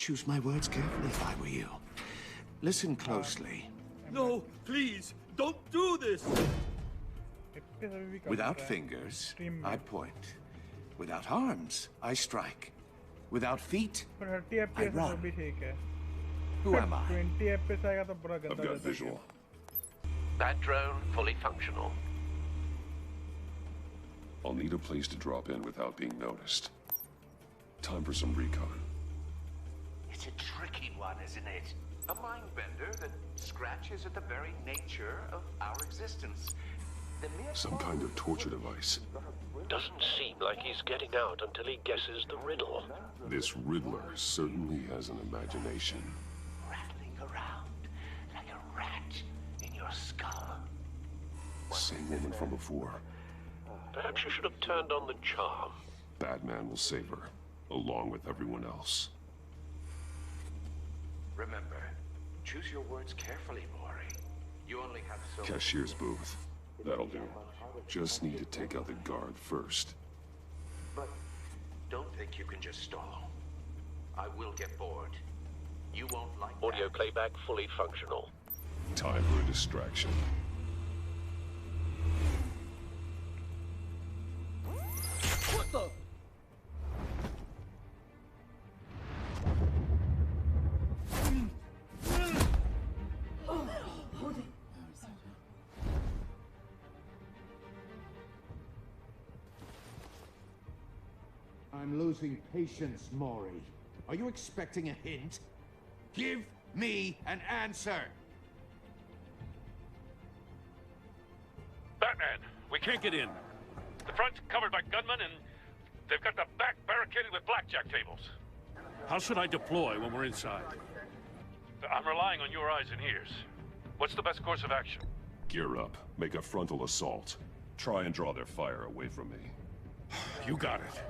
choose my words carefully if I were you. Listen closely. No, please, don't do this! Without fingers, I point. Without arms, I strike. Without feet, I run. Who am I? I've got visual. That drone fully functional. I'll need a place to drop in without being noticed. Time for some recon. It's a tricky one, isn't it? A mind bender that scratches at the very nature of our existence. Some kind of torture device. Doesn't seem like he's getting out until he guesses the riddle. This Riddler certainly has an imagination. Rattling around like a rat in your skull. Same woman from before. Perhaps you should have turned on the charm. Batman will save her, along with everyone else. Remember, choose your words carefully, Maury. You only have so... Cashier's booth. That'll do. Just need to take out the guard first. But don't think you can just stall. I will get bored. You won't like that. Audio playback fully functional. Time for a distraction. What the? I'm losing patience, Maury. Are you expecting a hint? Give me an answer! Batman, we can't get in. The front's covered by gunmen, and they've got the back barricaded with blackjack tables. How should I deploy when we're inside? I'm relying on your eyes and ears. What's the best course of action? Gear up. Make a frontal assault. Try and draw their fire away from me. You got it.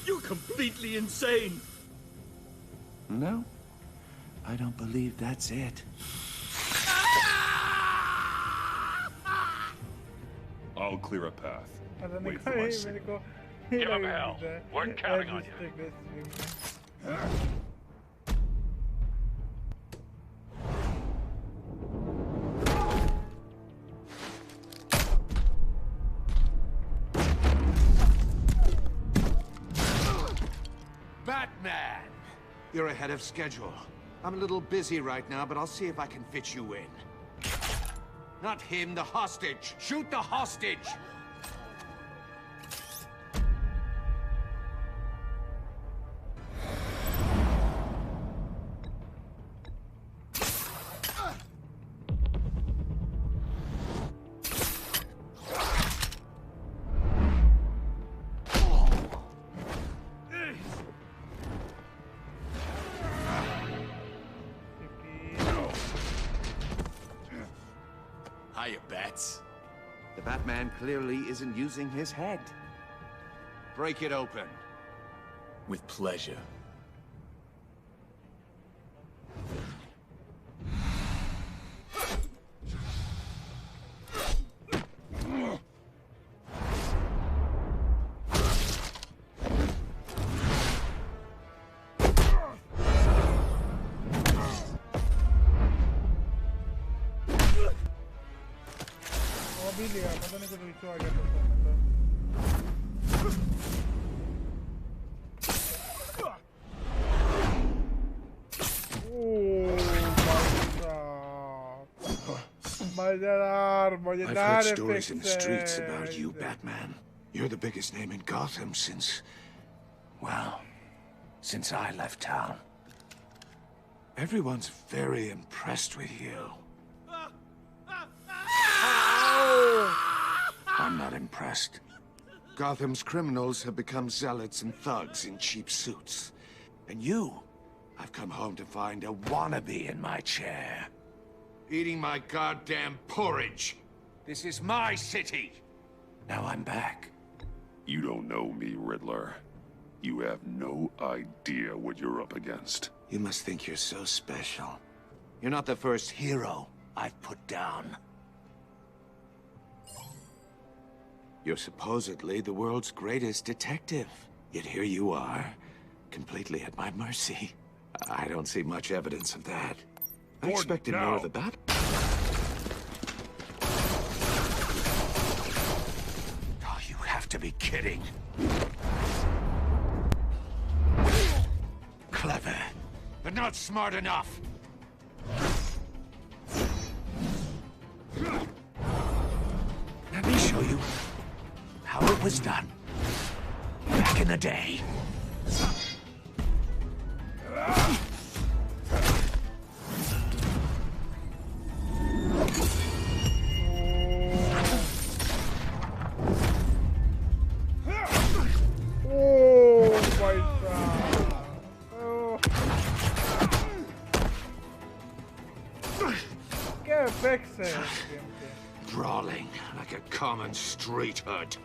You're completely insane! No, I don't believe that's it. I'll clear a path. Wait for my signal. Give him hell. We're counting on you. Batman! You're ahead of schedule. I'm a little busy right now, but I'll see if I can fit you in. Not him, the hostage! Shoot the hostage! Hiya, Bats. The Batman clearly isn't using his head. Break it open. With pleasure. पता नहीं कुछ नीचे आ गया I've heard stories in the streets about you, Batman. You're the biggest name in Gotham since... well, since I left town. Everyone's very impressed with you. I'm not impressed. Gotham's criminals have become zealots and thugs in cheap suits. And you, I've come home to find a wannabe in my chair. Eating my goddamn porridge. This is my city. Now I'm back. You don't know me, Riddler. You have no idea what you're up against. You must think you're so special. You're not the first hero I've put down. You're supposedly the world's greatest detective. Yet here you are, completely at my mercy. I don't see much evidence of that. I expected more of the battle. Oh, you have to be kidding. Clever, but not smart enough. Let me show you how it was done back in the day. Brawling like a common street hood.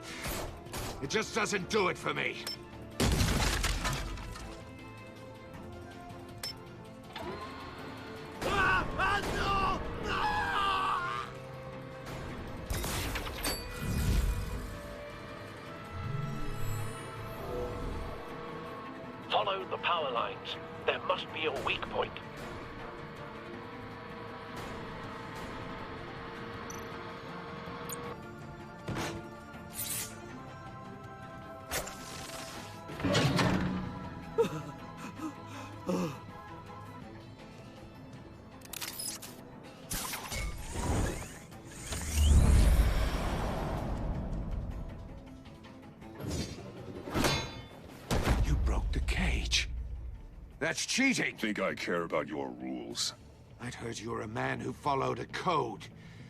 It just doesn't do it for me. Follow the power lines. There must be a weak point. You broke the cage. That's cheating. Think I care about your rules? I'd heard you were a man who followed a code.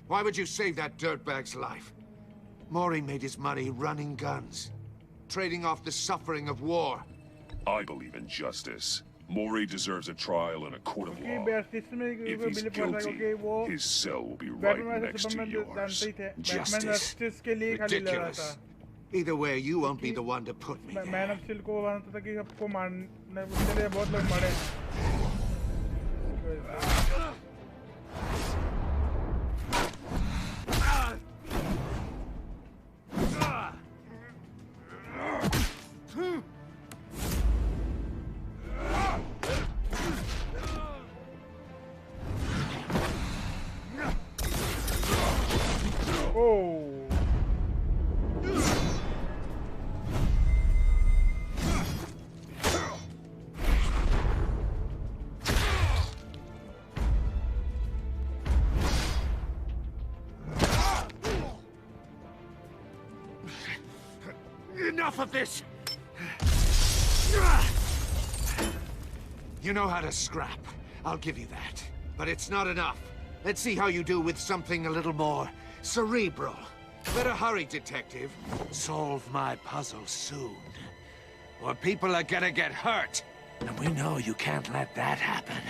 Why would you save that dirtbag's life? Mori made his money running guns, trading off the suffering of war. I believe in justice. Mori deserves a trial in a court of law. If he's guilty, his cell will be right next to yours. Justice. Ridiculous. Either way, you won't be the one to put me man there. Of steel को मानता था कि सबको मारने उसके लिए बहुत लोग मरे Enough of this! You know how to scrap. I'll give you that. But it's not enough. Let's see how you do with something a little more cerebral. Better hurry, detective. Solve my puzzle soon. Or people are gonna get hurt. And we know you can't let that happen.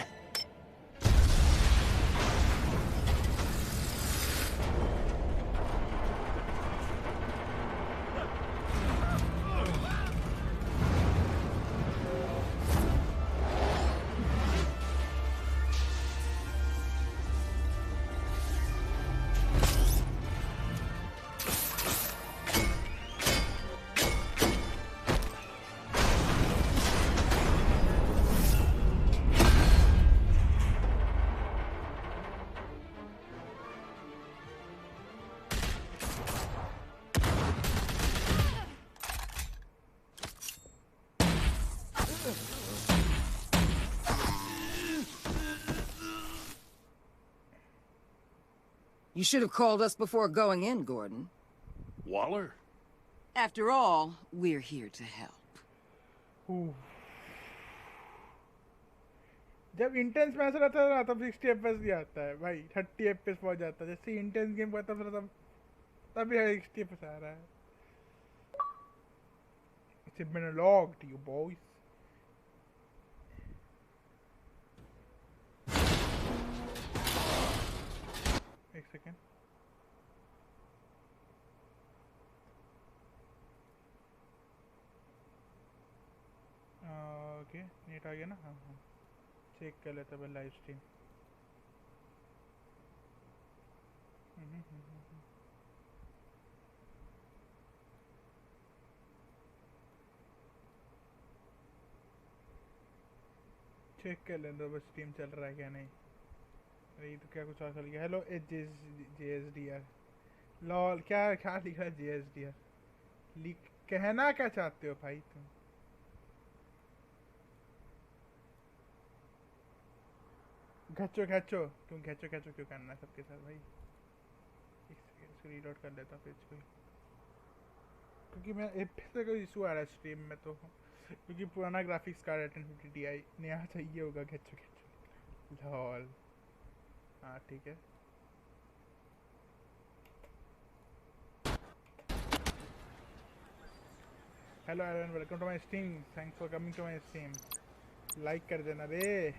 You should have called us before going in, Gordon. Waller? After all, we're here to help. जब intense match रहता है ना तब 60 FPS भी आता है भाई 30 FPS पहुंच जाता है जैसे इंटेंस गेम करता है तब 60 एफपीएस आ रहा है It's been a log to you boys. एक सेकेंड ओके नेट आ गया ना हाँ हाँ चेक कर लेते हैं लाइव स्ट्रीम चेक कर लेना बस स्ट्रीम चल रहा है क्या नहीं। अरे ये तो क्या कुछ और चल गया। हेलो JSDR लॉल क्या क्या लिखा है JSDR कहना क्या चाहते हो भाई तुम? घचो घचो तुम घचो घचो क्यों करना सबके साथ भाई? इसको रीलोड कर लेता पेज को क्योंकि मैं फिर से कोई इशू आ रहा है स्ट्रीम में तो क्योंकि पुराना ग्राफिक्स कार्ड 1050 Ti नया चाहिए होगा। घचो घचो लॉल हाँ ठीक है। Hello Alan welcome to my stream thanks for coming to my stream. Like कर देना रे।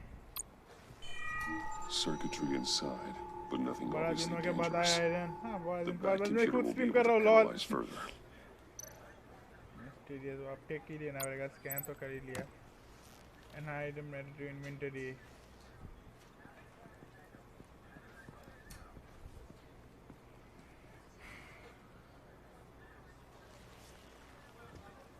Circuitry inside, but nothing बड़ा obviously दिनों के बाद आया dangerous. एलन। हाँ बड़ा The दिन back बाद मैं computer खुद will be स्ट्रीम able कर रहा to हूँ लॉल। analyze further. स्टीरियो आप टेक ही लेना पड़ेगा। स्कैन तो कर ही लिया। And item add to inventory.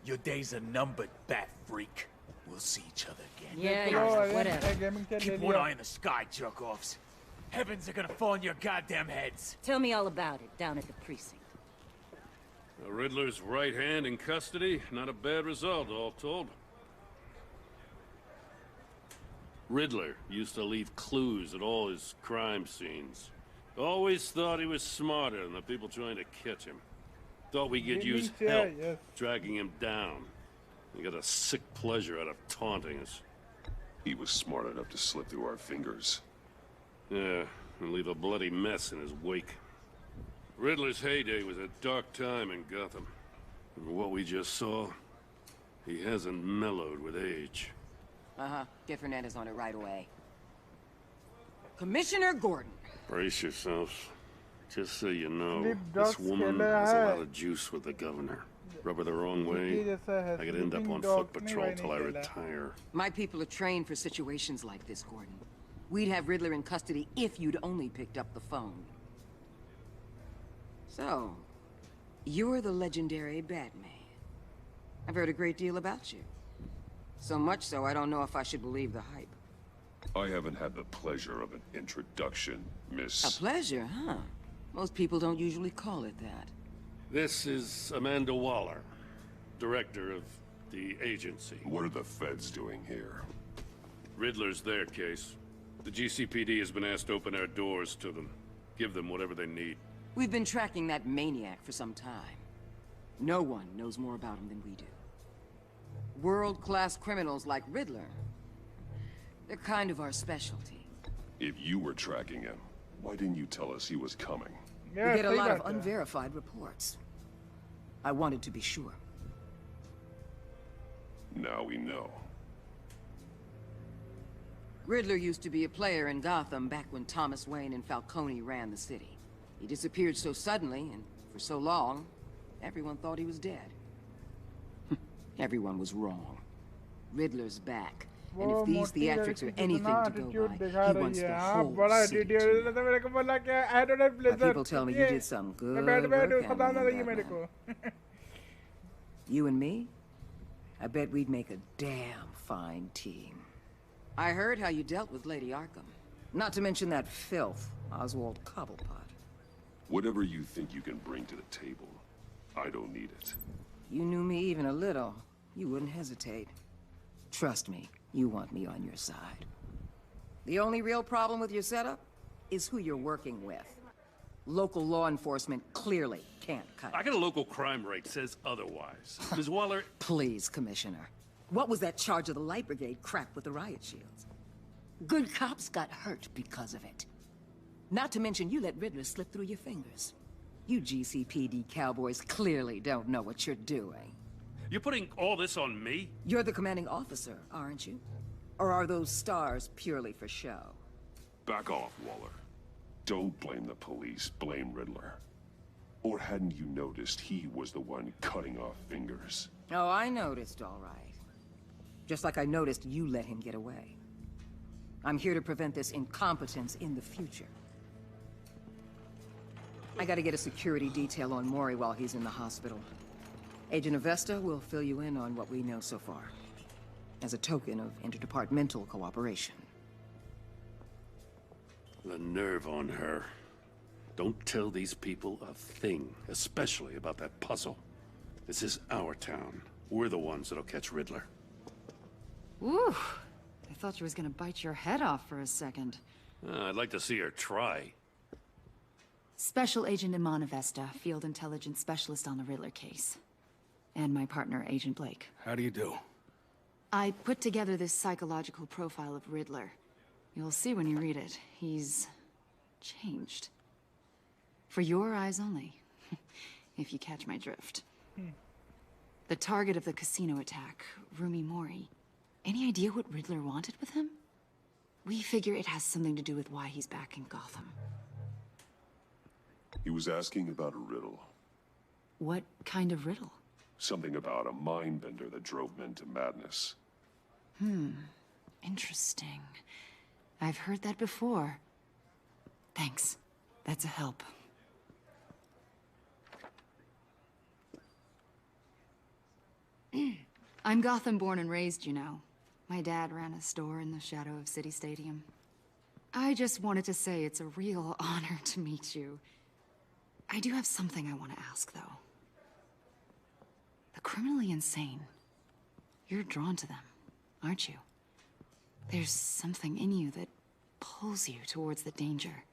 Your days are numbered, bat freak. We'll see each other again. Yeah, whatever. Gaming चल Keep one eye in the sky, jerk-offs. Heavens are gonna fall on your goddamn heads. Tell me all about it down at the precinct. The Riddler's right hand in custody. Not a bad result, all told. Riddler used to leave clues at all his crime scenes. Always thought he was smarter than the people trying to catch him. Thought we could use help dragging him down. He got a sick pleasure out of taunting us. He was smart enough to slip through our fingers. Yeah, and leave a bloody mess in his wake. Riddler's heyday was a dark time in Gotham. And what we just saw, he hasn't mellowed with age. Uh-huh. Get Fernandez on it right away. Commissioner Gordon. Brace yourselves. Just so you know, Sleep this dogs woman खेले has a हैं। lot of juice with the governor. Rub her the wrong way, I could end up on Sleeping foot dogs patrol नहीं till I खेला। retire. My people are trained for situations like this, Gordon. We'd have Riddler in custody if you'd only picked up the phone. So, you're the legendary Batman. I've heard a great deal about you. So much so, I don't know if I should believe the hype. I haven't had the pleasure of an introduction, Miss... A pleasure, huh? Most people don't usually call it that. This is Amanda Waller, director of the agency. What are the feds doing here? Riddler's their case. The GCPD has been asked to open our doors to them. Give them whatever they need. We've been tracking that maniac for some time. No one knows more about him than we do. World-class criminals like Riddler. They're kind of our specialty. If you were tracking him, why didn't you tell us he was coming? We get a lot of unverified reports. I wanted to be sure. Now we know. Riddler used to be a player in Gotham back when Thomas Wayne and Falcone ran the city. He disappeared so suddenly and for so long, everyone thought he was dead. Everyone was wrong. Riddler's back. And if these theatrics are anything to go by, he wants the whole city to know. My people tell me you did some good work handling Batman. You and me? I bet we'd make a damn fine team. I heard how you dealt with Lady Arkham. Not to mention that filth, Oswald Cobblepot. Whatever you think you can bring to the table, I don't need it. You knew me even a little, you wouldn't hesitate. Trust me, you want me on your side. The only real problem with your setup is who you're working with. Local law enforcement clearly can't cut it. I got a local crime rate says otherwise. Ms. Waller... Please, Commissioner. What was that charge of the Light Brigade crap with the riot shields? Good cops got hurt because of it. Not to mention you let Riddler slip through your fingers. You GCPD cowboys clearly don't know what you're doing. You're putting all this on me? You're the commanding officer, aren't you? Or are those stars purely for show? Back off, Waller. Don't blame the police, blame Riddler. Or hadn't you noticed he was the one cutting off fingers? Oh, I noticed, all right. Just like I noticed you let him get away. I'm here to prevent this incompetence in the future. I gotta get a security detail on Mori while he's in the hospital. Agent Avesta will fill you in on what we know so far. as a token of interdepartmental cooperation. The nerve on her. Don't tell these people a thing, especially about that puzzle. This is our town. We're the ones that'll catch Riddler. Ooh, I thought she was gonna bite your head off for a second. I'd like to see her try. Special Agent Imana Vesta, Field Intelligence Specialist on the Riddler case. And my partner, Agent Blake. How do you do? I put together this psychological profile of Riddler. You'll see when you read it. He's changed. For your eyes only, if you catch my drift. The target of the casino attack, Rumi Mori. Any idea what Riddler wanted with him? We figure it has something to do with why he's back in Gotham. He was asking about a riddle. What kind of riddle? Something about a mindbender that drove men to madness. Interesting. I've heard that before. Thanks. That's a help. I'm Gotham born and raised, you know. My dad ran a store in the shadow of City Stadium. I just wanted to say it's a real honor to meet you. I do have something I want to ask, though. The criminally insane. You're drawn to them, aren't you? There's something in you that pulls you towards the danger.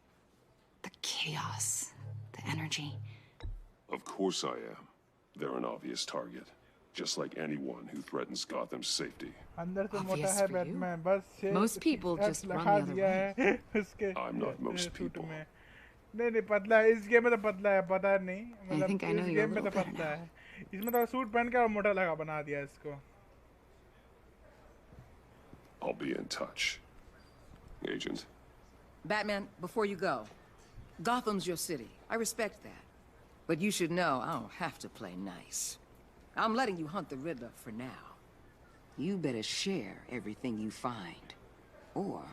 The chaos, the energy. Of course I am. They're an obvious target. Just like anyone who threatens Gotham's safety. Obvious for you. Most people just run the other way. I'm not most people. नहीं पतला है इस game में तो पतला है पता नहीं मतलब इस गेम में तो पतला है इसमें तो सूट पहन कर मोटा लगा बना दिया इसको I'll be in touch, Agent. Batman, before you go, Gotham's your city. I respect that. But you should know I don't have to play nice. I'm letting you hunt the Riddler for now. You better share everything you find. Or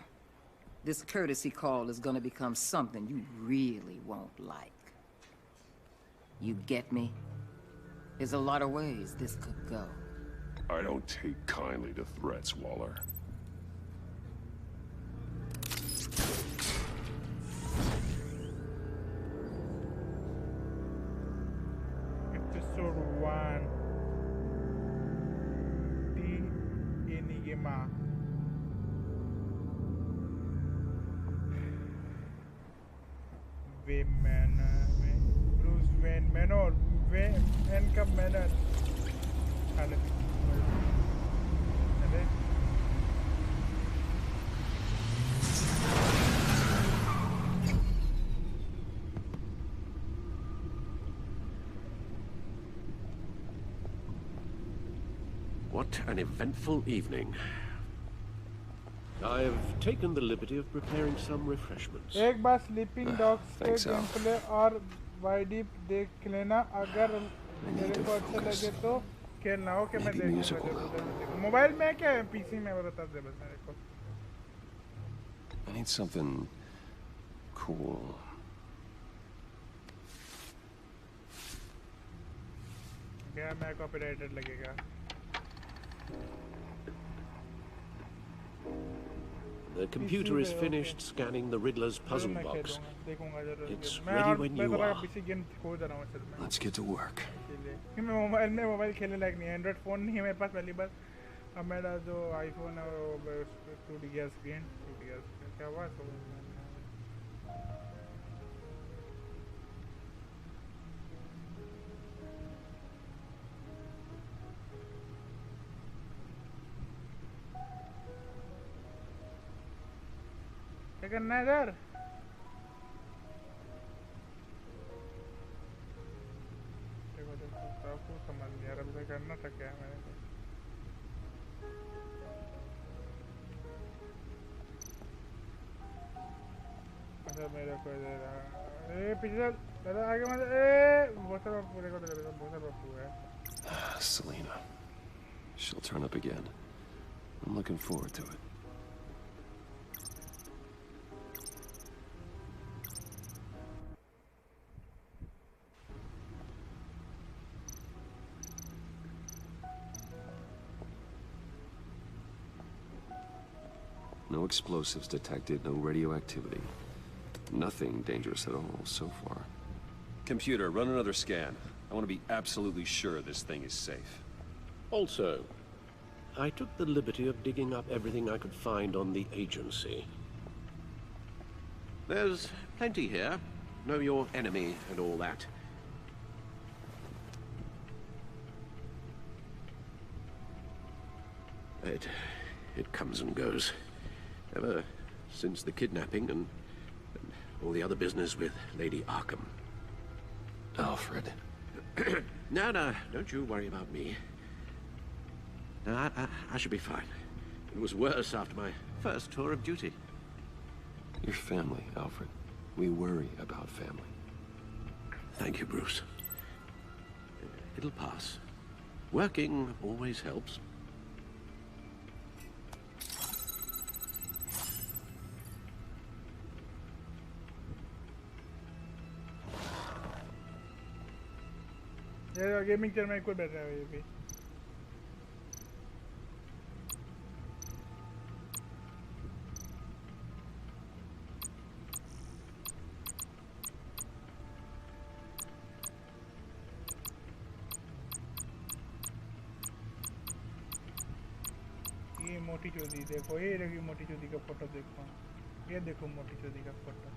this courtesy call is gonna become something you really won't like. You get me? There's a lot of ways this could go. I don't take kindly to threats, Waller. Episode-1 The Enigma. Bruce Wayne Manor Wayne का Manor अरे What an eventful evening. I have taken the liberty of preparing some refreshments. एक बार sleeping dogs के gameplay और वाइडीप देख लेना अगर मेरे को अच्छा लगे तो खेलना हो कि मैं देखूंगा मोबाइल में क्या है पीसी में बता दे बस मेरे को I need something cool. क्या मैं कॉपीराइटेड लगेगा The computer is finished scanning the Riddler's puzzle box. It's ready when you are. Let's get to work. Mobile खेलने लायक नहीं है एंड्रॉइड फोन नहीं है मेरे पास पहली बार अब मेरा जो आईफोन है वो टूट गया स्क्रीन टूट गया क्या हुआ तो क्या करना है इधर देखो समझ नहीं आ रहा मुझे करना था क्या मेरे को अच्छा मेरे को दे रहा ए पीछे दादा आगे मत ए बहुत सारा पूरे को दे बहुत सारा बापू है Selena. She'll turn up again. I'm looking forward to it. No explosives detected, no radioactivity. Nothing dangerous at all so far. Computer, run another scan. I want to be absolutely sure this thing is safe. Also, I took the liberty of digging up everything I could find on the agency. There's plenty here. Know your enemy and all that. It comes and goes. Ever since the kidnapping and all the other business with Lady Arkham. Alfred. No, don't you worry about me. No, I should be fine. It was worse after my first tour of duty. Your family, Alfred. We worry about family. Thank you, Bruce. It'll pass. Working always helps. ये gaming chair में कोई बैठ रहा है ये भी ये मोटी चोदी देखो ये रही मोटी चोदी का फोटो देखो ये देखो मोटी चोदी का photo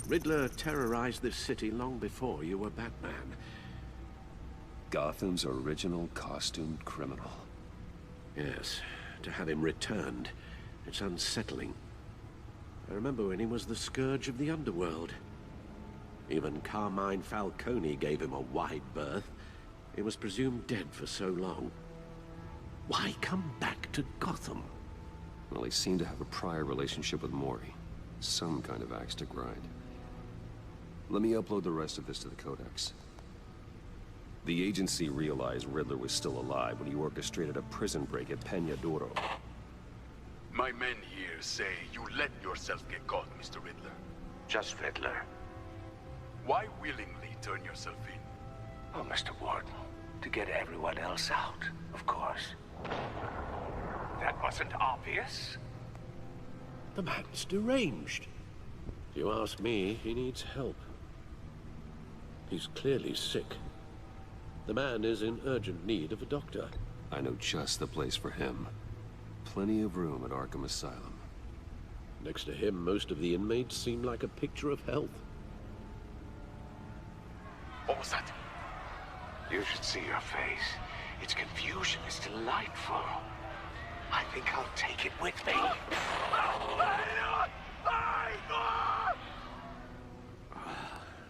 Riddler terrorized this city long before you were Batman. Gotham's original costumed criminal. Yes, to have him returned, it's unsettling. I remember when he was the scourge of the underworld. Even Carmine Falcone gave him a wide berth. He was presumed dead for so long. Why come back to Gotham? Well, he seemed to have a prior relationship with Mori. Some kind of axe to grind. Let me upload the rest of this to the Codex. The agency realized Riddler was still alive when he orchestrated a prison break at Peña Duro. My men here say you let yourself get caught, Mr. Riddler. Just Riddler. Why willingly turn yourself in? Oh, Mr. Warden, to get everyone else out, of course. That wasn't obvious. The man's deranged. If you ask me, he needs help. He's clearly sick. The man is in urgent need of a doctor. I know just the place for him. Plenty of room at Arkham Asylum. Next to him, most of the inmates seem like a picture of health. What was that? You should see your face. Its confusion is delightful. I think I'll take it with me.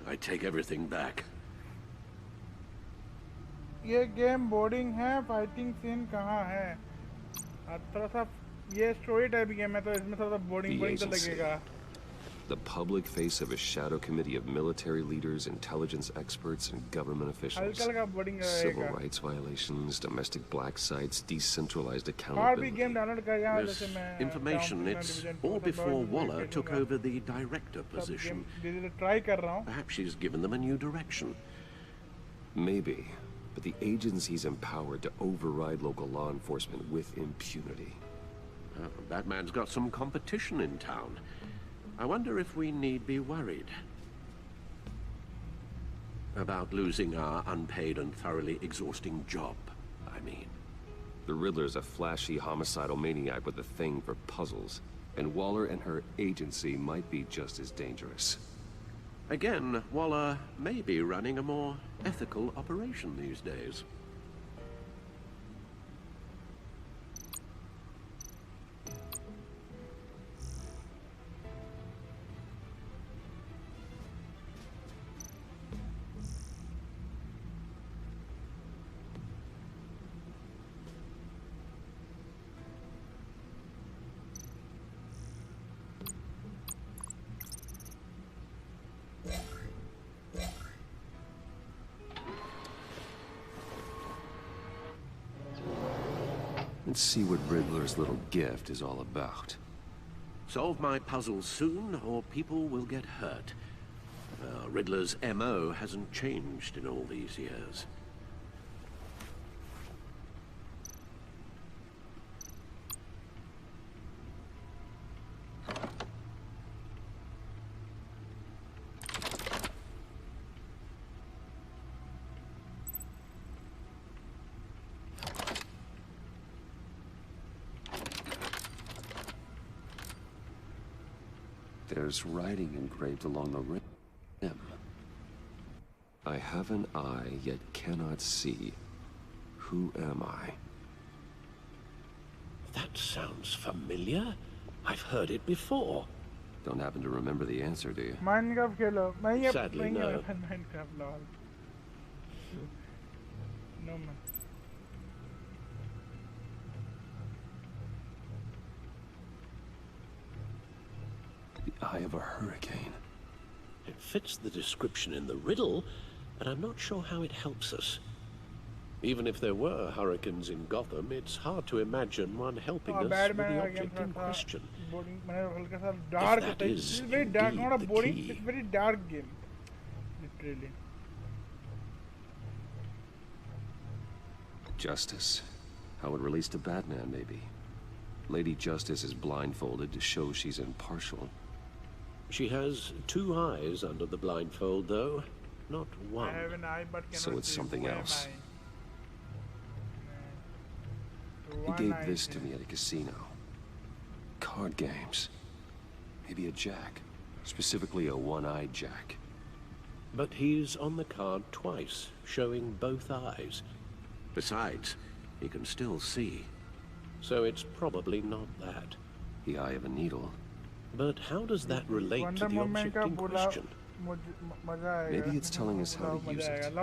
I take everything back. ये game boarding है fighting scene कहाँ है थोड़ा सा ये story type game है तो इसमें थोड़ा सा बोरिंग तो लगेगा The public face of a shadow committee of military leaders, intelligence experts, and government officials. Civil rights violations, domestic black sites, decentralized accountability. This information, it's all before Waller took over the director position. Perhaps she's given them a new direction. Maybe, but the agency's empowered to override local law enforcement with impunity. Batman's got some competition in town. I wonder if we need be worried about losing our unpaid and thoroughly exhausting job, I mean. The Riddler's a flashy homicidal maniac with a thing for puzzles, and Waller and her agency might be just as dangerous. Again, Waller may be running a more ethical operation these days. Let's see what Riddler's little gift is all about. Solve my puzzles soon, or people will get hurt. Riddler's MO hasn't changed in all these years. There's writing engraved along the rim. I have an eye, yet cannot see. Who am I? That sounds familiar. I've heard it before. Don't happen to remember the answer, do you? Minecraft Khelo. Sadly, no. Minecraft lol. No man. The eye of a hurricane. It fits the description in the riddle, but I'm not sure how it helps us. Even if there were hurricanes in Gotham, it's hard to imagine one helping us with the object in question. Dark. If that is it's very dark, not a boring. key. It's a very dark game, literally. Justice. How it relates to Batman, maybe. Lady Justice is blindfolded to show she's impartial. She has two eyes under the blindfold, though, not one. I have an eye, but cannot So it's see. something Who am else. I? He One gave eye this is- to me at a casino. Card games. Maybe a jack. Specifically a one-eyed jack. But he's on the card twice, showing both eyes. Besides, he can still see. So it's probably not that. The eye of a needle. But how does that relate to Wonder the Woman object का in बुला question? मजा आएगा. Maybe it's telling us how to use it.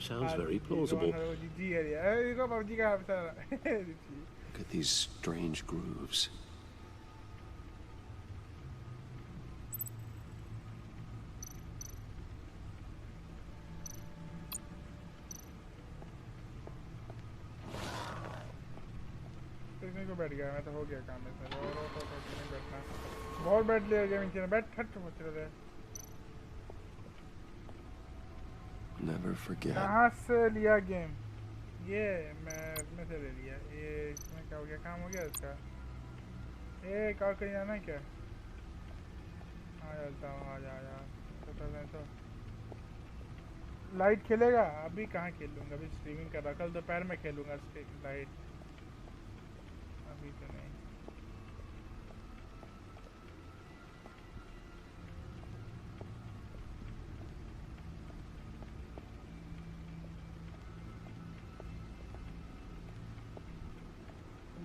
Sounds very plausible. Look at these strange grooves. को बैठ गया मैं तो हो गया काम इसमें और तो नहीं बैठना बहुत बैठ लिया गेम इनके बैठ ठट मच रहे Never forget. कहाँ से लिया गेम ये मैं इसमें से ले लिया ये इसमें क्या हो गया काम हो गया इसका एक और कहीं जाना है क्या आ जाता हूँ आ जा तो लाइट खेलेगा अभी कहाँ खेल लूँगा अभी स्ट्रीमिंग कर रहा कल दोपहर में खेलूँगा लाइट अभी तो नहीं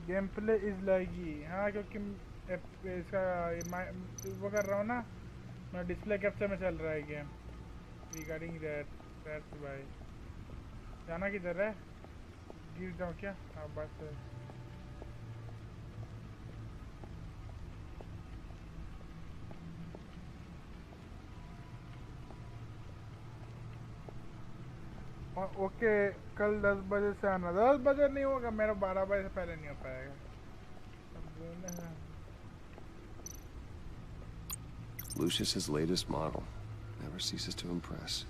गेम प्ले इज लाइकी हाँ क्योंकि इसका वो कर रहा हूँ ना मैं डिस्प्ले कैप्चर में चल रहा है गेम रिगार्डिंग दैट्स भाई जाना किधर है गिर जाऊँ क्या हाँ बस ओके कल 10 बजे से आना 10 बजे नहीं होगा मेरा 12 बजे से पहले नहीं हो पाएगा Lucius's latest model never ceases to impress.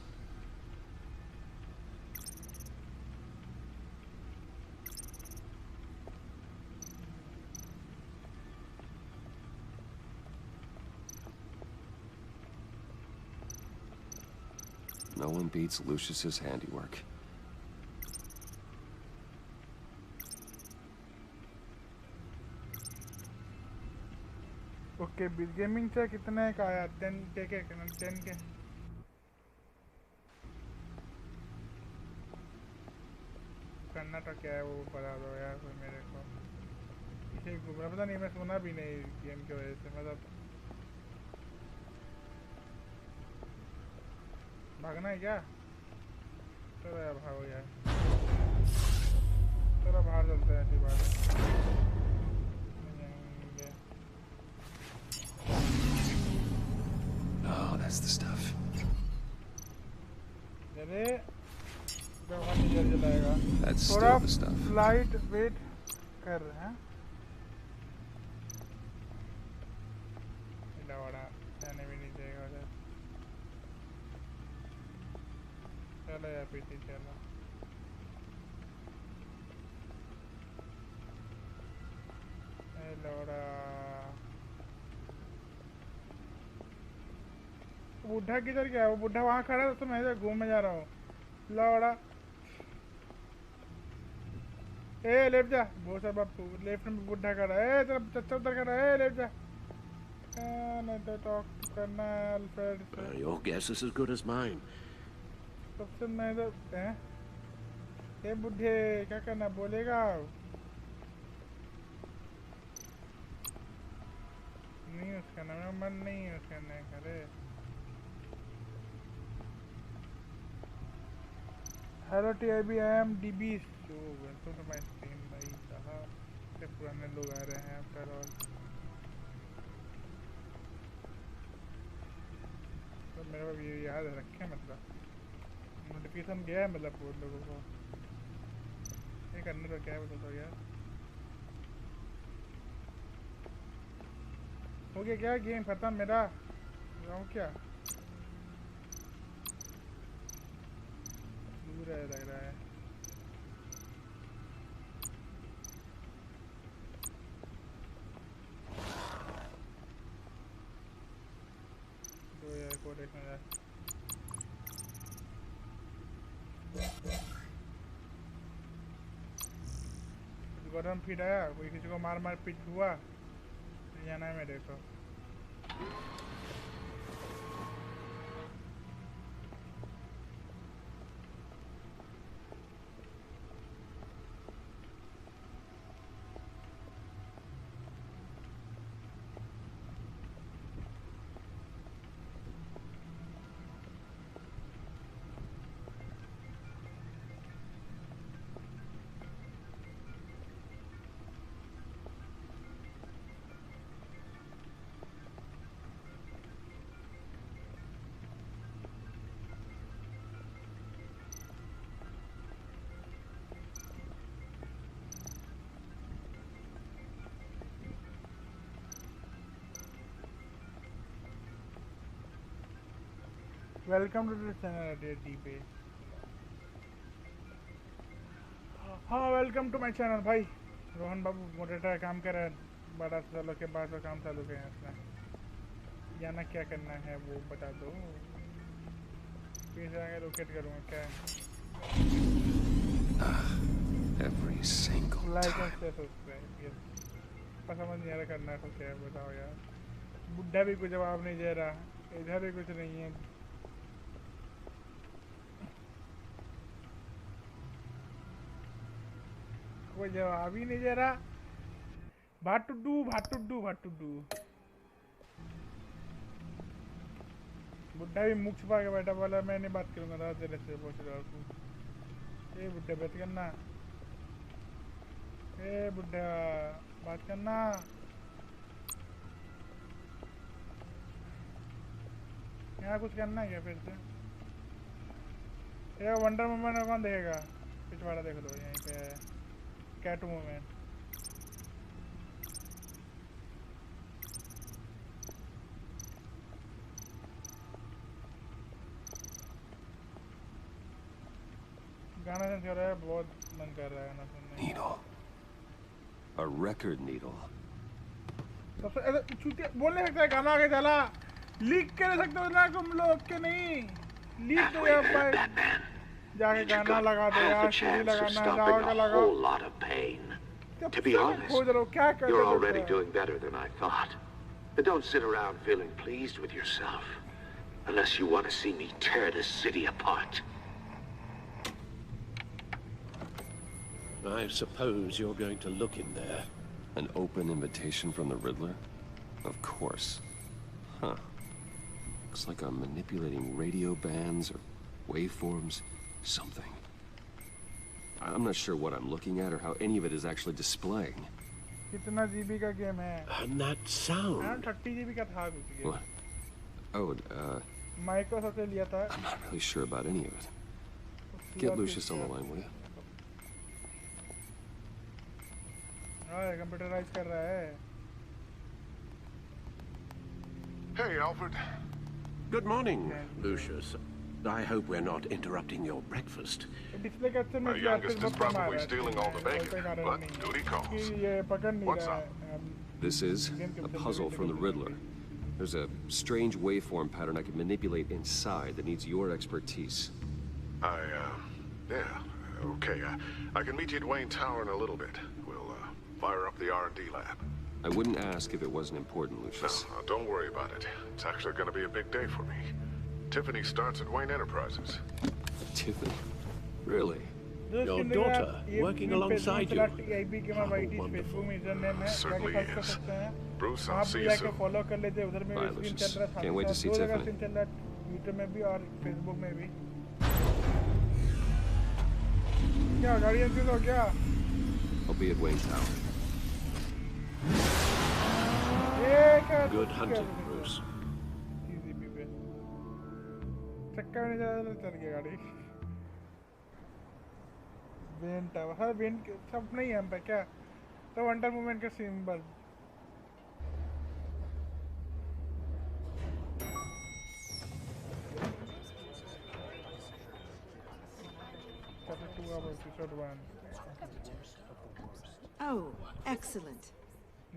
No one beats Lucius's handiwork. Okay big gaming से कितने का आया 10K के 10K करना तो क्या है वो बता दो यार कोई मेरे को इसे पता नहीं मैं सुना भी नहीं गेम की वजह से मतलब भागना है क्या चलो यार भागो यार चलो बाहर चलते हैं ऐसी बात है Oh, that's the stuff. That's still the stuff. Light weight कर हैं लौड़ा जाने भी नहीं देगा उधर चलो यार पीछे चलो लौड़ा बुढ़ा किधर गया वो बुढ़ा वहाँ खड़ा था तो मैं इधर घूमने जा रहा हूँ लौड़ा ए लेफ्ट जा बहुत सारा बापू लेफ्ट में बुढ़ा खड़ा है तेरा चच्चा उधर खड़ा है लेफ्ट जा नहीं तो टॉक करना Alfred Your guess is as good as mine. सबसे मैं तो हैं ए बुढ़े क्या करना बोलेगा नहीं उसका नाम मन नहीं है उसका नहीं करे हेलो टीआईबी AMD जो वेलकम टू माय स्ट्रीम भाई साहब से पुराने लोग आ रहे हैं आफ्टर ऑल तो मेरे को ये याद रखे मतलब नोटिफिकेशन गया है मतलब बहुत लोगों को ये करने तो क्या है बता दो यार हो गया क्या गेम खत्म मेरा जाऊँ क्या दूर है लग रहा है तो यार को देखना यार गरम फिट आया कोई किसी को मार मार पीट हुआ जाना है मेरे को वेलकम टू द चैनल पे हाँ वेलकम टू माय चैनल भाई रोहन बाबू मोटेटर काम कर रहे हैं 12 सालों के बाद तो काम चालू किया है इसने जाना क्या करना है वो बता दो फिर से आगे लोकेट करूँगा क्या Every single like and subscribe समझ नहीं आ रहा करना तो क्या है बताओ यार बुढ़ा भी कुछ जवाब नहीं दे रहा इधर भी कुछ नहीं है कोई जवाब ही नहीं दे रहा भाट टू डू बुढ़ा भी मुख छुपा के बैठा बोला मैं नहीं बात करूंगा दादा तेरे से पूछ रहा हूँ ए बुढ़ा बात करना ए बुढ़ा बात करना यहाँ कुछ करना है क्या फिर से ये वंडर वुमन कौन देखेगा पिछवाड़ा देख लो यहीं पे कैट वुमन गाना सुन रहा है बहुत मन कर रहा है गाना सुनने needle. A record needle. सबसे ऐसा चूतिया बोल नहीं सकता गाना आगे चला लीक कर सकते हो ना तुम लोग के नहीं लीक तो यार भाई जाके गाना लगा दो यार सीडी लगाना जाओगे लगाओ To be honest, you're already doing better than I thought. But don't sit around feeling pleased with yourself unless you want to see me tear this city apart. I suppose you're going to look in there. An open invitation from the Riddler? Of course. Huh. Looks like I'm manipulating radio bands or waveforms. Something. I'm not sure what I'm looking at or how any of it is actually displaying. कितना GB का game है? And that sound. 30 GB का था कुछ game. What? Oh, Microsoft ने लिया था. I'm not really sure about any of it. Get Lucius on the line, will you? हाँ कंप्यूटराइज कर रहा है. Hey, Alfred. Good morning, Lucius. I hope we're not interrupting your breakfast. My youngest is probably stealing all the bacon, but duty calls. What's up? This is a puzzle from the Riddler. There's a strange waveform pattern I can manipulate inside that needs your expertise. Yeah, okay. I can meet you at Wayne Tower in a little bit. We'll, fire up the R&D lab. I wouldn't ask if it wasn't important, Lucius. No, don't worry about it. It's actually gonna be a big day for me. Tiffany starts at Wayne Enterprises. Tiffany? Really? Your daughter, working alongside you. Certainly is. Bruce, I'll see you soon. Bye, Lucius. Can't wait to see Tiffany. I'll be at Wayne Tower. Good hunting, Bruce. When tower हाँ when सब नहीं है हम पे क्या तो wonder woman का symbol Chapter 2 of Episode-1. Oh, excellent.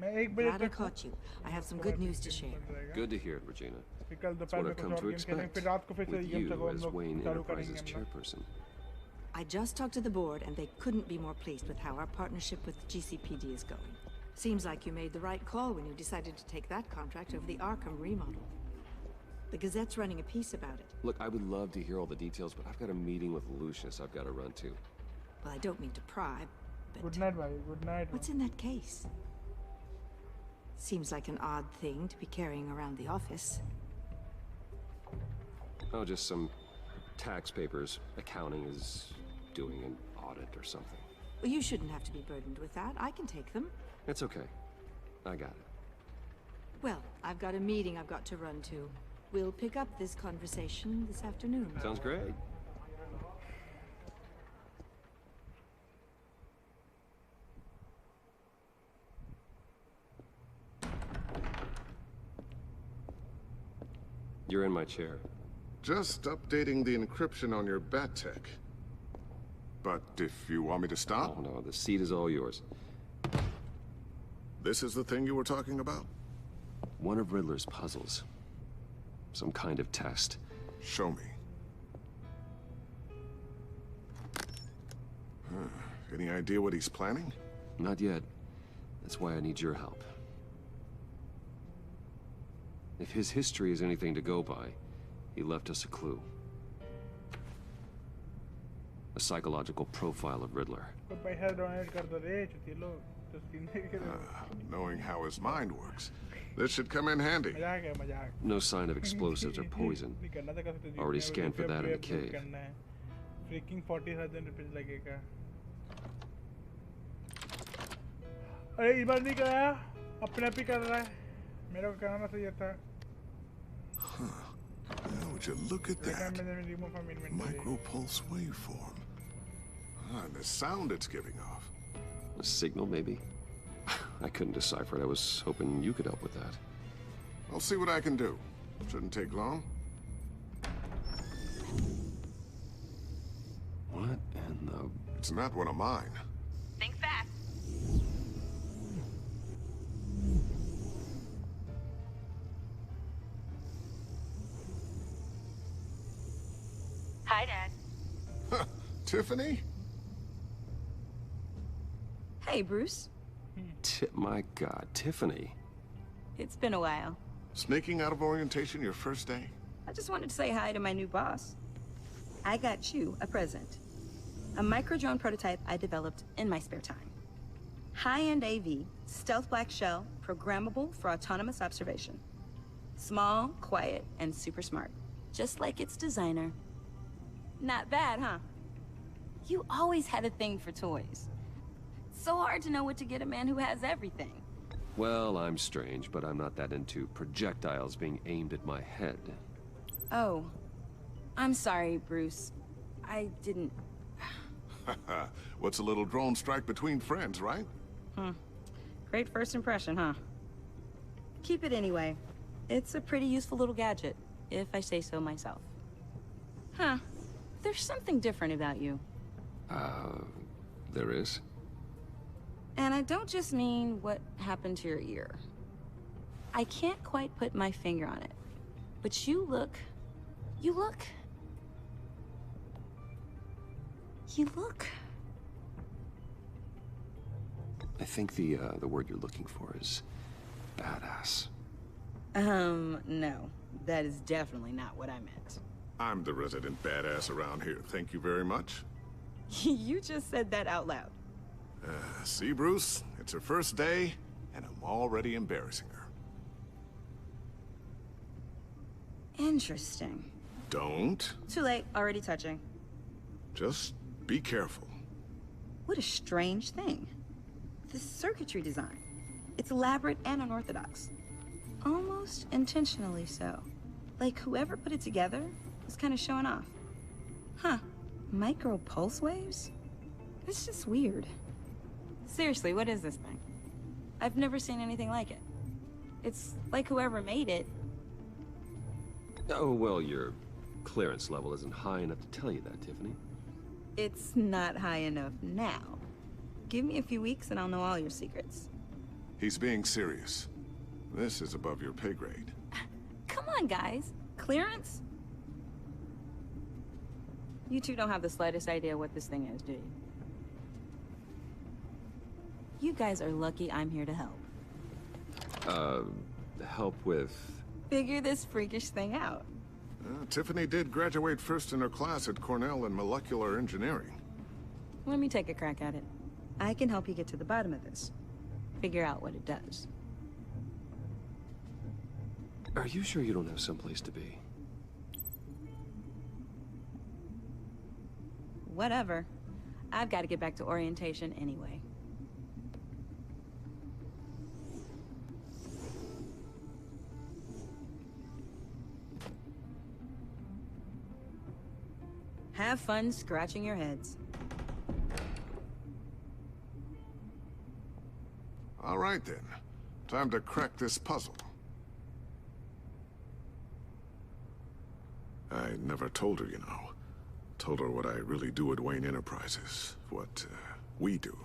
मैं Glad I caught you. I have some good news to share. Good to hear it, Regina. That's what I've come to expect. With you as Wayne Enterprises chairperson. I just talked to the board, and they couldn't be more pleased with how our partnership with GCPD is going. Seems like you made the right call when you decided to take that contract over the Arkham remodel. The Gazette's running a piece about it. Look, I would love to hear all the details, but I've got a meeting with Lucius I've got to run to. Well, I don't mean to pry, but... Good night, buddy. Good night. What's in that case? Seems like an odd thing to be carrying around the office. Oh, just some tax papers. Accounting is doing an audit or something. Well, you shouldn't have to be burdened with that. I can take them. It's okay. I got it. Well, I've got a meeting I've got to run to. We'll pick up this conversation this afternoon. Sounds great. You're in my chair. Just updating the encryption on your bat tech. But if you want me to stop? Oh no, the seat is all yours. This is the thing you were talking about? One of Riddler's puzzles. Some kind of test. Show me. Any idea what he's planning? Not yet. That's why I need your help. If his history is anything to go by, he left us a clue. A psychological profile of Riddler. Knowing how his mind works, this should come in handy. No sign of explosives or poison. Already scanned for that in the cave. Freaking 40,000 rupees लगेगा. अरे इस बार नहीं कराया, अपने आप ही कर रहा है. मेरे को कराना चाहिए था. Now would you look at that? Micro-pulse waveform. And the sound it's giving off. A signal, maybe? I couldn't decipher it. I was hoping you could help with that. I'll see what I can do. Shouldn't take long. What in the... It's not one of mine. Think fast. Hi, Dad. Tiffany? Hey, Bruce. My God, Tiffany. It's been a while. Sneaking out of orientation your first day? I just wanted to say hi to my new boss. I got you a present. A micro-drone prototype I developed in my spare time. High-end AV, stealth black shell, programmable for autonomous observation. Small, quiet, and super smart. Just like its designer. Not bad, huh? You always had a thing for toys. It's so hard to know what to get a man who has everything. Well, I'm strange, but I'm not that into projectiles being aimed at my head. Oh. I'm sorry, Bruce. I didn't... What's a little drone strike between friends, right? Great first impression, huh? Keep it anyway. It's a pretty useful little gadget, if I say so myself. Huh. There's something different about you. There is? And I don't just mean what happened to your ear. I can't quite put my finger on it. But you look... I think the word you're looking for is badass. No. That is definitely not what I meant. I'm the resident badass around here. Thank you very much. You just said that out loud. See, Bruce? It's her first day, and I'm already embarrassing her. Interesting. Don't. Too late. Already touching. Just be careful. What a strange thing. The circuitry design. It's elaborate and unorthodox. Almost intentionally so. Like whoever put it together was kind of showing off. Huh. Micro pulse waves? It's just weird. Seriously, what is this thing? I've never seen anything like it. It's like whoever made it. Oh, well, your clearance level isn't high enough to tell you that, Tiffany. It's not high enough now. Give me a few weeks and I'll know all your secrets. He's being serious. This is above your pay grade. Come on, guys. Clearance? You two don't have the slightest idea what this thing is, do you? You guys are lucky I'm here to help. Help with... Figure this freakish thing out. Tiffany did graduate first in her class at Cornell in molecular engineering. Let me take a crack at it. I can help you get to the bottom of this. Figure out what it does. Are you sure you don't have someplace to be? Whatever. I've got to get back to orientation anyway. Have fun scratching your heads. All right, then. Time to crack this puzzle. I never told her, you know. Told her what I really do at Wayne Enterprises. What, we do.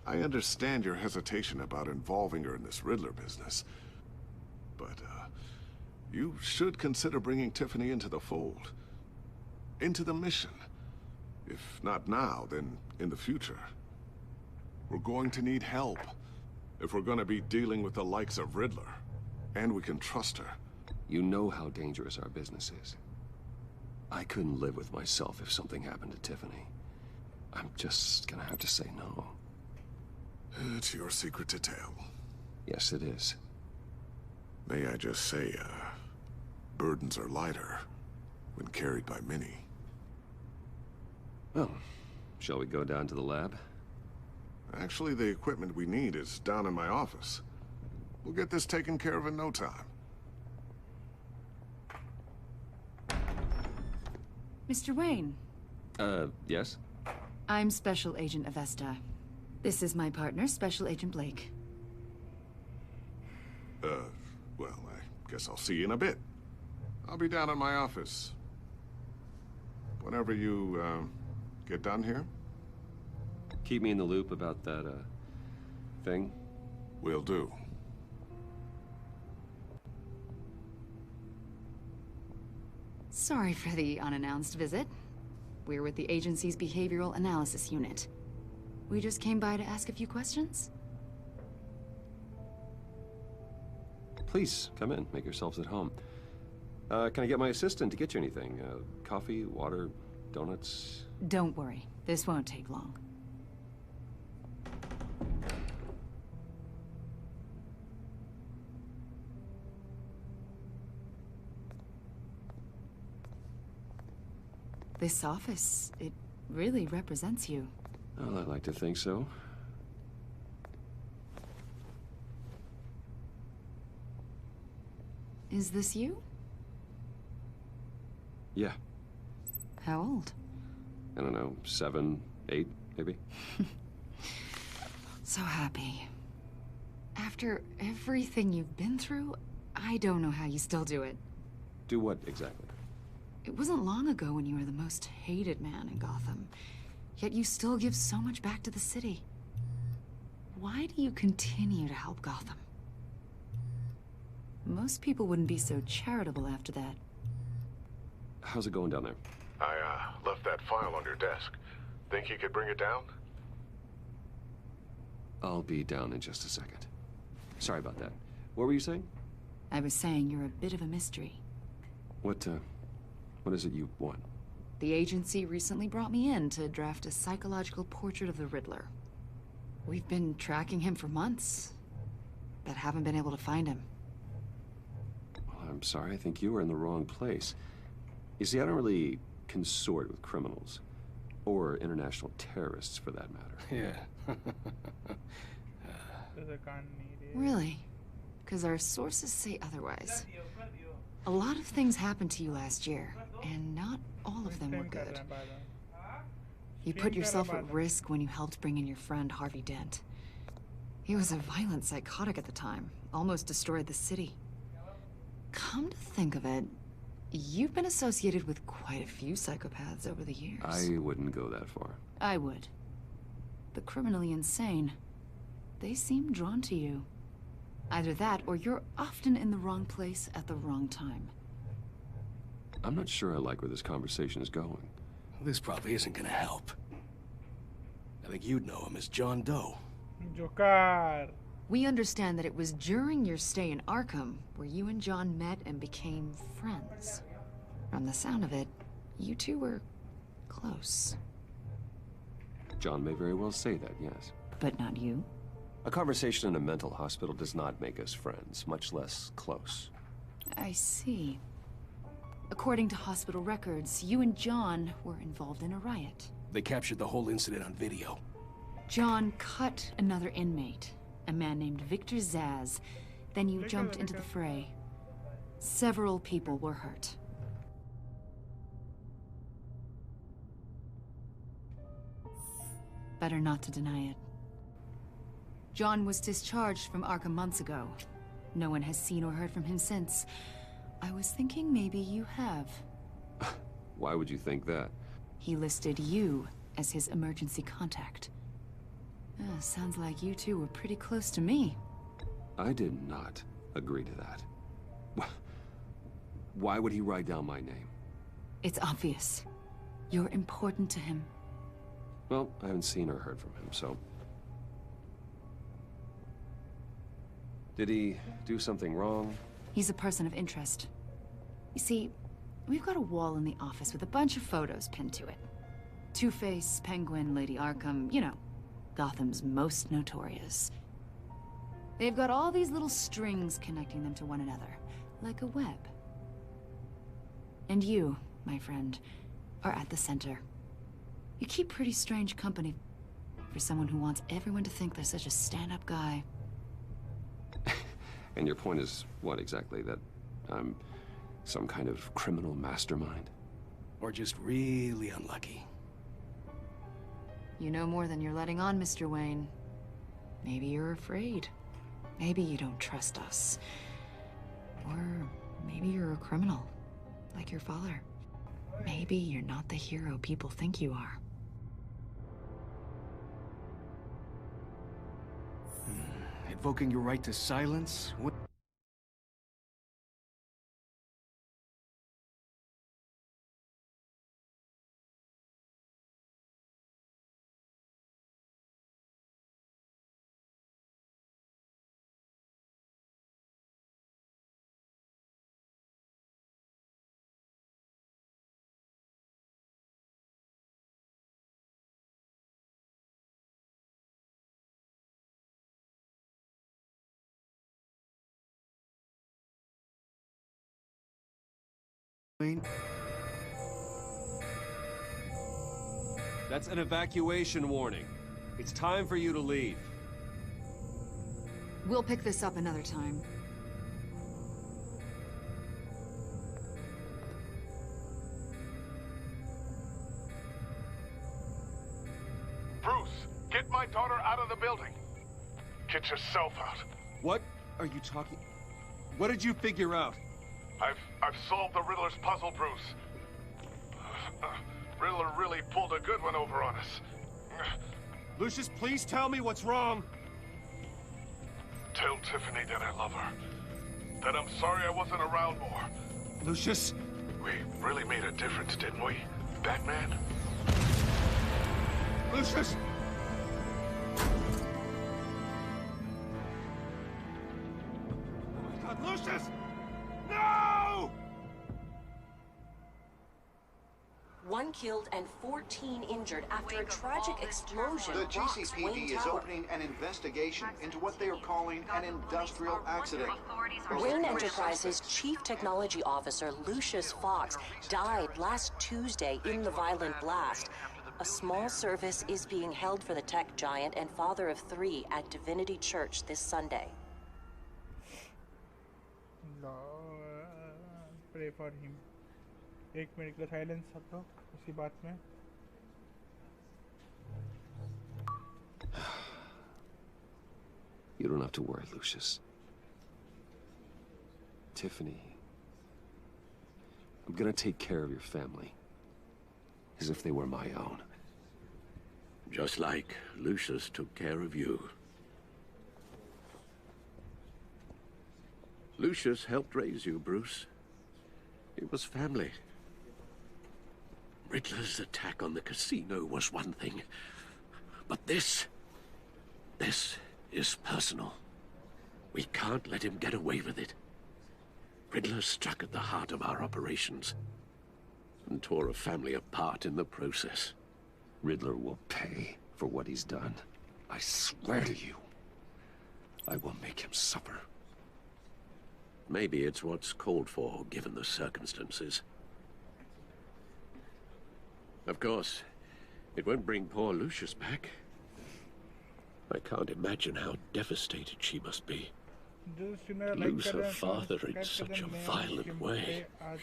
I understand your hesitation about involving her in this Riddler business. But, you should consider bringing Tiffany into the fold. Into the mission. If not now, then in the future. We're going to need help. If we're gonna be dealing with the likes of Riddler. And we can trust her. You know how dangerous our business is. I couldn't live with myself if something happened to Tiffany. I'm just gonna have to say no. It's your secret to tell. Yes, it is. May I just say, burdens are lighter when carried by many. Well, shall we go down to the lab? Actually, the equipment we need is down in my office. We'll get this taken care of in no time. Mr. Wayne. Yes? I'm Special Agent Avesta. This is my partner, Special Agent Blake. Well, I guess I'll see you in a bit. I'll be down in my office. Whenever you, get done here. Keep me in the loop about that, thing. Will do. Sorry for the unannounced visit. We're with the agency's behavioral analysis unit. We just came by to ask a few questions. Please, come in. Make yourselves at home. Can I get my assistant to get you anything? Coffee, water, donuts? Don't worry. This won't take long. This office, it really represents you. Well, I like to think so. Is this you? Yeah. How old? I don't know, 7, 8, maybe? So happy. After everything you've been through, I don't know how you still do it. Do what exactly? It wasn't long ago when you were the most hated man in Gotham, yet you still give so much back to the city. Why do you continue to help Gotham? Most people wouldn't be so charitable after that. How's it going down there? I left that file on your desk. Think you could bring it down? I'll be down in just a second. Sorry about that. What were you saying? I was saying you're a bit of a mystery. What is it you want? The agency recently brought me in to draft a psychological portrait of the Riddler. We've been tracking him for months, but haven't been able to find him. Well, I'm sorry, I think you were in the wrong place. You see, I don't really consort with criminals. Or international terrorists, for that matter. Yeah. Really? Because our sources say otherwise. A lot of things happened to you last year, and not all of them were good. You put yourself at risk when you helped bring in your friend Harvey Dent. He was a violent psychotic at the time, almost destroyed the city. Come to think of it, you've been associated with quite a few psychopaths over the years. I wouldn't go that far. I would. The criminally insane, they seem drawn to you. Either that, or you're often in the wrong place at the wrong time. I'm not sure I like where this conversation is going. This probably isn't gonna help. I think you'd know him as John Doe. Joker. We understand that it was during your stay in Arkham where you and John met and became friends. From the sound of it, you two were close. John may very well say that, yes. But not you? A conversation in a mental hospital does not make us friends, much less close. I see. According to hospital records, you and John were involved in a riot. They captured the whole incident on video. John cut another inmate, a man named Victor Zsasz. Then you jumped into the fray. Several people were hurt. Better not to deny it. John was discharged from Arkham months ago. No one has seen or heard from him since. I was thinking maybe you have. Why would you think that? He listed you as his emergency contact. Sounds like you two were pretty close to me. I did not agree to that. Why would he write down my name? It's obvious. You're important to him. Well, I haven't seen or heard from him, so... Did he do something wrong? He's a person of interest. You see, we've got a wall in the office with a bunch of photos pinned to it. Two-Face, Penguin, Lady Arkham, you know, Gotham's most notorious. They've got all these little strings connecting them to one another, like a web. And you, my friend, are at the center. You keep pretty strange company for someone who wants everyone to think they're such a stand-up guy. And your point is what exactly? That I'm some kind of criminal mastermind? Or just really unlucky? You know more than you're letting on, Mr. Wayne. Maybe you're afraid. Maybe you don't trust us. Or maybe you're a criminal, like your father. Maybe you're not the hero people think you are. Invoking your right to silence? What? That's an evacuation warning. It's time for you to leave. We'll pick this up another time. Bruce, get my daughter out of the building. Get yourself out. What are you talking? What did you figure out? I've solved the Riddler's puzzle, Bruce. Riddler really pulled a good one over on us. Lucius, please tell me what's wrong. Tell Tiffany that I love her. That I'm sorry I wasn't around more. Lucius? We really made a difference, didn't we, Batman? Lucius! Oh my God, Lucius! No! 1 killed and 14 injured after a tragic explosion The rocks Wayne GCPD is Tower. opening an investigation into what they are calling an industrial accident. Wayne Enterprises' chief technology officer, Lucius Fox, died last Tuesday in the violent blast. A small service is being held for the tech giant and father of 3 at Divinity Church this Sunday. Pray for him. 1 minute का silence सब लोग उसी बात में. You don't have to worry, Lucius. Tiffany, I'm gonna take care of your family. As if they were my own. Just like Lucius took care of you. Lucius helped raise you, Bruce. It was family. Riddler's attack on the casino was one thing. But this is personal. We can't let him get away with it. Riddler struck at the heart of our operations and tore a family apart in the process. Riddler will pay for what he's done. I swear to you, I will make him suffer. Maybe it's what's called for, given the circumstances. Of course, it won't bring poor Lucius back. I can't imagine how devastated she must be. Lose her father in such a violent way. I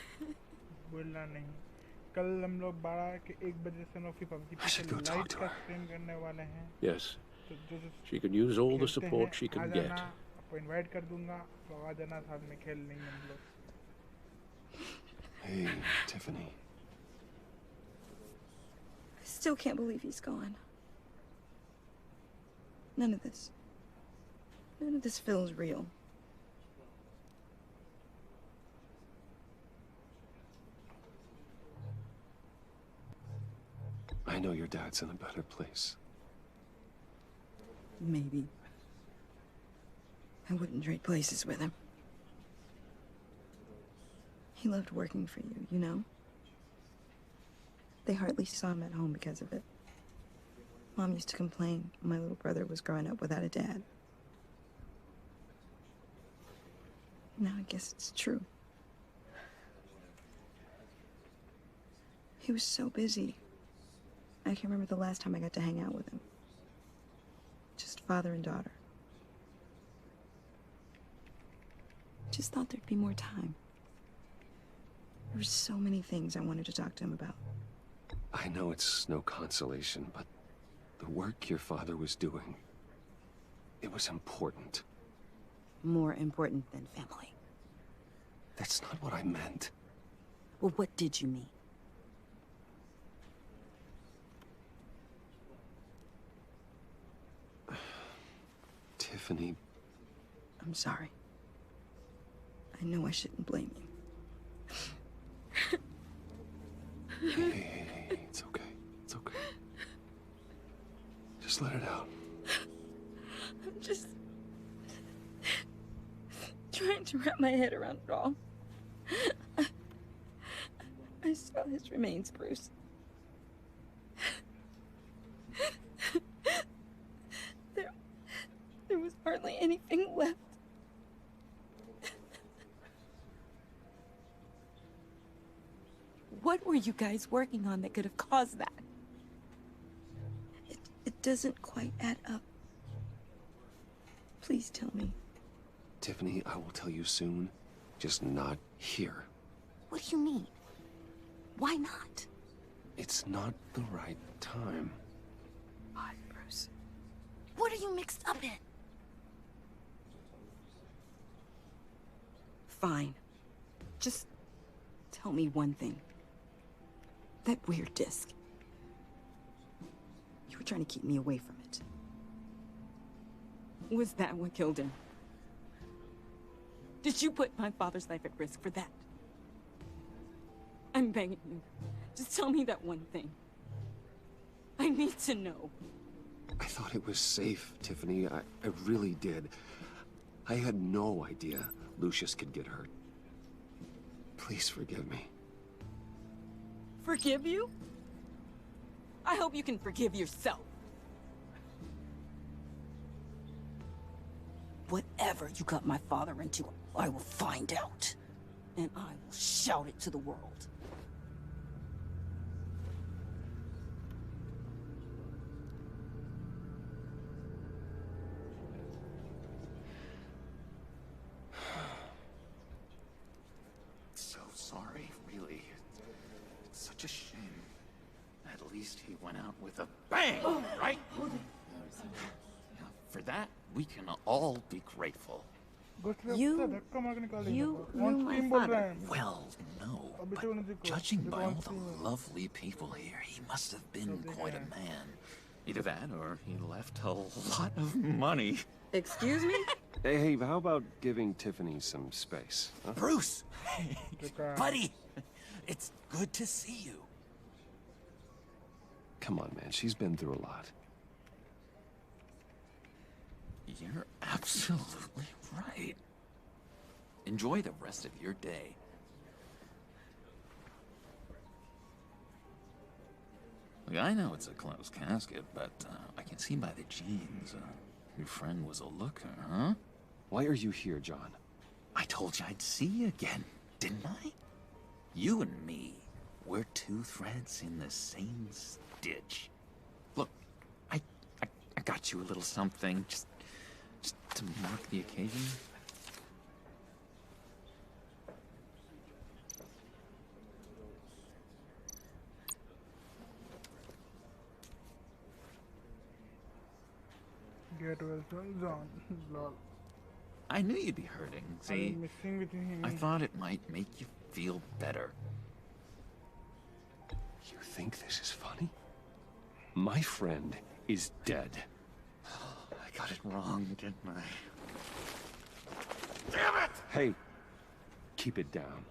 should go talk to her. Yes. She can use all the support she can get. Hey, Tiffany. I still can't believe he's gone. None of this feels real. I know your dad's in a better place. Maybe. I wouldn't trade places with him. He loved working for you, you know? They hardly saw him at home because of it. Mom used to complain my little brother was growing up without a dad. Now I guess it's true. He was so busy. I can remember the last time I got to hang out with him. Just father and daughter. Just thought there'd be more time. There were so many things I wanted to talk to him about. I know it's no consolation, but the work your father was doing, it was important. More important than family. That's not what I meant. Well, what did you mean? Tiffany. I'm sorry. I know I shouldn't blame you. Hey, it's okay. It's okay. Just let it out. I'm just trying to wrap my head around it all. I saw his remains, Bruce. There was hardly anything left. What were you guys working on that could have caused that? It doesn't quite add up. Please tell me. Tiffany, I will tell you soon. Just not here. What do you mean? Why not? It's not the right time. God, Bruce. What are you mixed up in? Fine. Just tell me one thing. That weird disc. You were trying to keep me away from it. Was that what killed him? Did you put my father's life at risk for that? I'm begging you. Just tell me that one thing. I need to know. I thought it was safe, Tiffany. I really did. I had no idea Lucius could get hurt. Please forgive me. Forgive you? I hope you can forgive yourself. Whatever you got my father into, I will find out. And I will shout it to the world. So sorry, really. It's such a shame. At least he went out with a bang, right? For that, we can all be grateful. You knew my father. Well, no, but judging by all the lovely people here, he must have been quite a man. Either that, or he left a lot of money. Excuse me? Hey, how about giving Tiffany some space? Huh? Bruce! Buddy! It's good to see you. Come on, man. She's been through a lot. You're absolutely right. Enjoy the rest of your day. Look, I know it's a closed casket, but I can see by the jeans, your friend was a looker, huh? Why are you here, John? I told you I'd see you again, didn't I? You and me, we're two threads in the same stitch. Look, I got you a little something, just to mark the occasion. Get well done, John. Lol. I knew you'd be hurting, see? I thought it might make you feel better. You think this is funny? My friend is dead. I got it wrong, didn't I? Damn it! Hey, keep it down.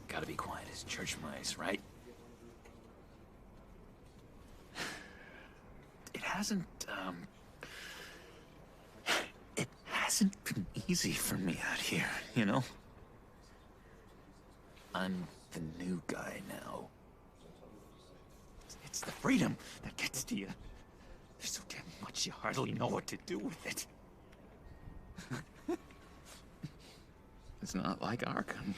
Gotta be quiet as church mice, right? It hasn't been easy for me out here, you know? I'm the new guy now. It's the freedom that gets to you. There's so damn much you hardly know what to do with it. It's not like Arkham.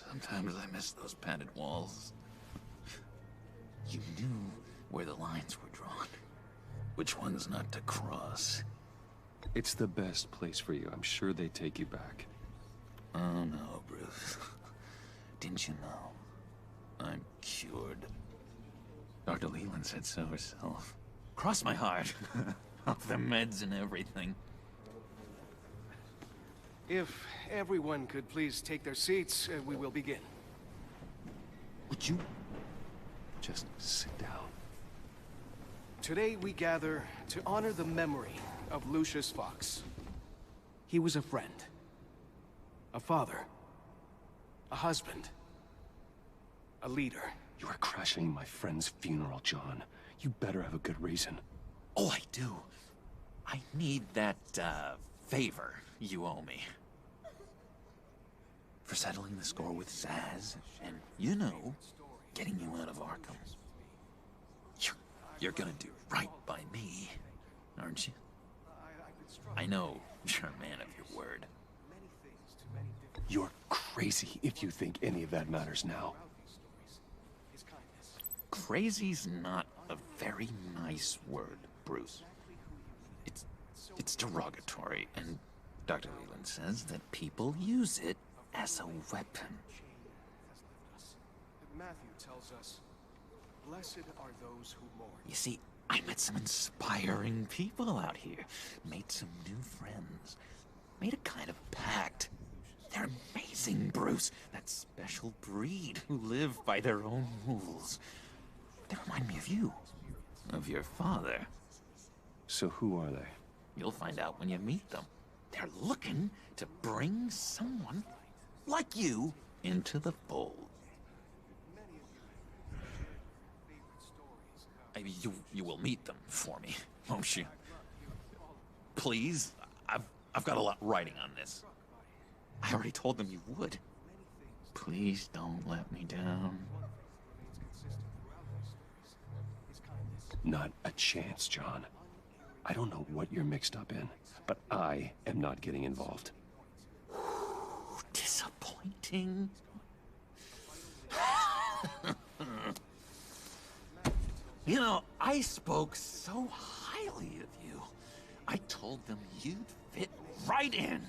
Sometimes I miss those padded walls. You knew where the lines were drawn. Which ones not to cross. It's the best place for you. I'm sure they take you back. Oh no, Bruce. Didn't you know? I'm cured. Dr. Leland said so herself. Cross my heart. Off the meds and everything. If everyone could please take their seats, we will begin. Would you just sit down? Today we gather to honor the memory of Lucius Fox. He was a friend, a father, a husband, a leader. You are crashing my friend's funeral, John. You better have a good reason. Oh, I do. I need that, favor you owe me. For settling the score with Zaz, and, you know, getting you out of Arkham. You're gonna do right by me, aren't you? I know you're a man of your word. You're crazy if you think any of that matters now. Crazy's not a very nice word, Bruce. It's derogatory, and Dr. Leland says that people use it as a weapon. Matthew tells us, blessed are those who mourn. You see, I met some inspiring people out here. Made some new friends. Made a kind of pact. They're amazing, Bruce. That special breed who live by their own rules. They remind me of you. Of your father. So who are they? You'll find out when you meet them. They're looking to bring someone like you into the fold. I mean, you will meet them for me, won't you? Please, I've got a lot writing on this. I already told them you would. Please don't let me down. Not a chance, John. I don't know what you're mixed up in, but I am not getting involved. Disappointing. You know, I spoke so highly of you. I told them you'd fit right in.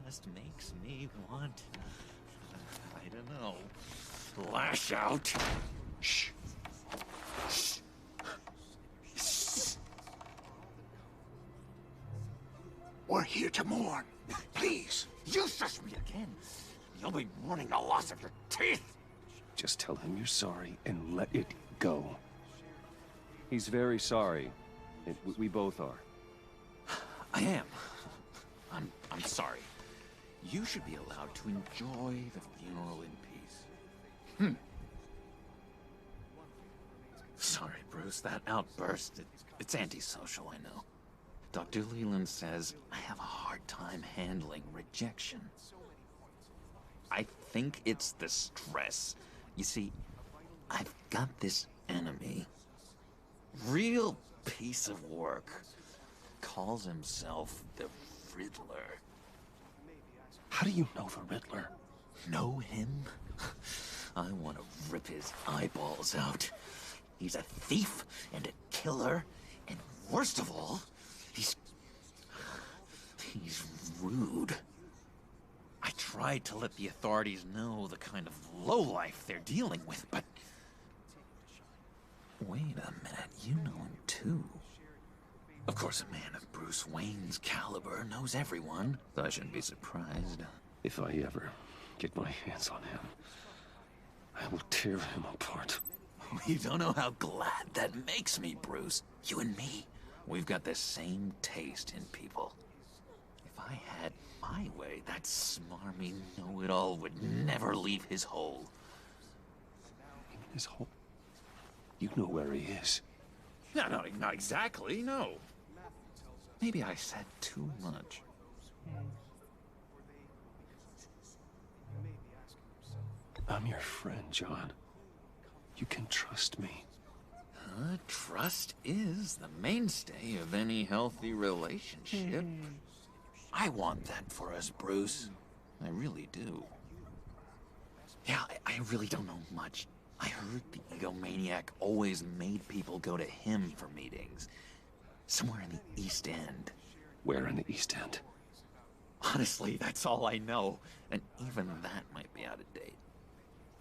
Just makes me want, I don't know, lash out. Shh. Shh. Shh. We're here to mourn. Please. You shush me again. You'll be mourning the loss of your teeth. Just tell him you're sorry and let it go. He's very sorry. We both are. I am. I'm sorry. You should be allowed to enjoy the funeral in peace. Sorry, Bruce, that outburst, it's antisocial, I know. Dr. Leland says I have a hard time handling rejection. I think it's the stress. You see, I've got this enemy. Real piece of work. Calls himself the Riddler. How do you know the Riddler? Know him? I want to rip his eyeballs out. He's a thief and a killer, and worst of all, he's rude. I tried to let the authorities know the kind of lowlife they're dealing with, but... Wait a minute, you know him too. Of course, a man of Bruce Wayne's caliber knows everyone, so I shouldn't be surprised. If I ever get my hands on him, I will tear him apart. You don't know how glad that makes me, Bruce. You and me, we've got the same taste in people. If I had my way, that smarmy know-it-all would never leave his hole. His hole? You know where he is. No, not exactly, no. Maybe I said too much. I'm your friend, John. You can trust me. Trust is the mainstay of any healthy relationship. I want that for us, Bruce. I really do. Yeah, I really don't know much. I heard the egomaniac always made people go to him for meetings. Somewhere in the East End. Where in the East End? Honestly, that's all I know. And even that might be out of date.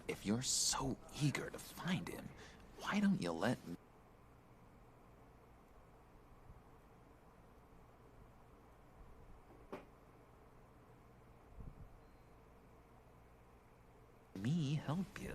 If you're so eager to find him, why don't you let me help you?